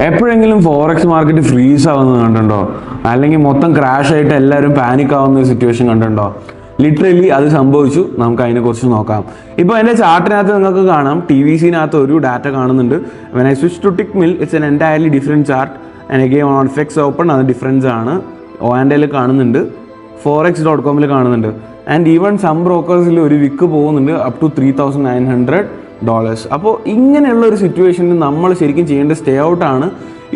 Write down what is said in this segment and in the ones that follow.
എപ്പോഴെങ്കിലും forex market freeze ആവുന്നത് കണ്ടുണ്ടോ? അല്ലെങ്കിൽ മൊത്തം ക്രാഷ് ആയിട്ട് എല്ലാവരും പാനിക് ആവുന്ന ഒരു സിറ്റുവേഷൻ കണ്ടുണ്ടോ? ലിറ്ററലി അത് സംഭവിച്ചു. നമുക്ക് അതിനെക്കുറിച്ച് നോക്കാം. ഇപ്പോൾ എൻ്റെ ചാർട്ടിനകത്ത് നിങ്ങൾക്ക് കാണാം, TVCനകത്ത് ഒരു ഡാറ്റ കാണുന്നുണ്ട്. When I switch to tick mill it's an entirely different chart. എനിക്ക് ഓൺ ഫെക്സ് ഓപ്പൺ അത് ഡിഫറൻസ് ആണ്. OANDയിൽ കാണുന്നുണ്ട്, forex.com കാണുന്നുണ്ട്. ആൻഡ് ഈവൻ സം ബ്രോക്കേഴ്സിൽ ഒരു വിക്ക് പോകുന്നുണ്ട് അപ് ടു $3,900. അപ്പോൾ ഇങ്ങനെയുള്ള ഒരു സിറ്റുവേഷനിൽ നമ്മൾ ശരിക്കും ചെയ്യേണ്ട സ്റ്റേ ഔട്ടാണ്.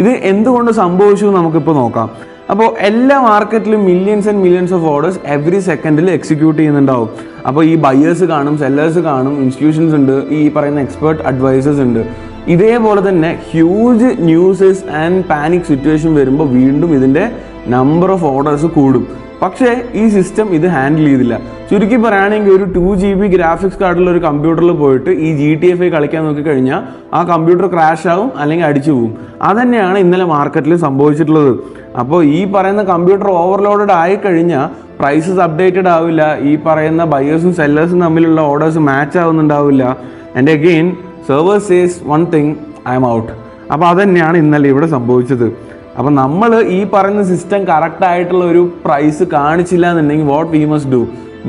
ഇത് എന്തുകൊണ്ട് സംഭവിച്ചു നമുക്കിപ്പോൾ നോക്കാം. അപ്പോൾ എല്ലാ മാർക്കറ്റിലും millions and millions of orders every സെക്കൻഡിൽ എക്സിക്യൂട്ട് ചെയ്യുന്നുണ്ടാവും. അപ്പോൾ ഈ ബയേഴ്സ് കാണും, സെല്ലേഴ്സ് കാണും, ഇൻസ്റ്റിറ്റ്യൂഷൻസ് ഉണ്ട്, ഈ പറയുന്ന എക്സ്പേർട്ട് അഡ്വൈസേഴ്സ് ഉണ്ട്. ഇതേപോലെ തന്നെ huge newses and panic situation വരുമ്പോൾ വീണ്ടും ഇതിൻ്റെ നമ്പർ ഓഫ് ഓർഡേഴ്സ് കൂടും. പക്ഷേ ഈ സിസ്റ്റം ഇത് ഹാൻഡിൽ ചെയ്തില്ല. ചുരുക്കി പറയുകയാണെങ്കിൽ ഒരു 2 GB ഗ്രാഫിക്സ് കാർഡുള്ള ഒരു കമ്പ്യൂട്ടറിൽ പോയിട്ട് ഈ GTA കളിക്കാൻ നോക്കിക്കഴിഞ്ഞാൽ ആ കമ്പ്യൂട്ടർ ക്രാഷ് ആവും അല്ലെങ്കിൽ അടിച്ചു പോവും. അതന്നെയാണ് ഇന്നലെ മാർക്കറ്റിൽ സംഭവിച്ചിട്ടുള്ളത്. അപ്പോൾ ഈ പറയുന്ന കമ്പ്യൂട്ടർ ഓവർലോഡഡ് ആയിക്കഴിഞ്ഞാൽ പ്രൈസസ് അപ്ഡേറ്റഡ് ആവില്ല, ഈ പറയുന്ന ബയേഴ്സും സെല്ലേഴ്സും തമ്മിലുള്ള ഓർഡേഴ്സ് മാച്ച് ആവുന്നുണ്ടാവില്ല. And again server says one thing, I'm out. അപ്പോൾ അതന്നെയാണ് ഇന്നലെ ഇവിടെ സംഭവിച്ചത്. അപ്പം നമ്മൾ ഈ പറയുന്ന സിസ്റ്റം കറക്റ്റ് ആയിട്ടുള്ള ഒരു പ്രൈസ് കാണിച്ചില്ല എന്നുണ്ടെങ്കിൽ what we must do,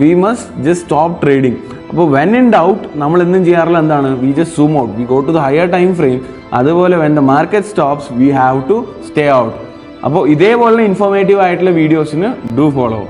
we must just stop trading. അപ്പോൾ വെൻ ഇൻ ഡൗട്ട് നമ്മൾ എന്നും ചെയ്യാറില്ല എന്താണ്, we just zoom out, we go to the higher time frame. അതുപോലെ when the market stops we have to stay out. അപ്പോൾ ഇതേപോലെ informative ആയിട്ടുള്ള വീഡിയോസിന് do follow.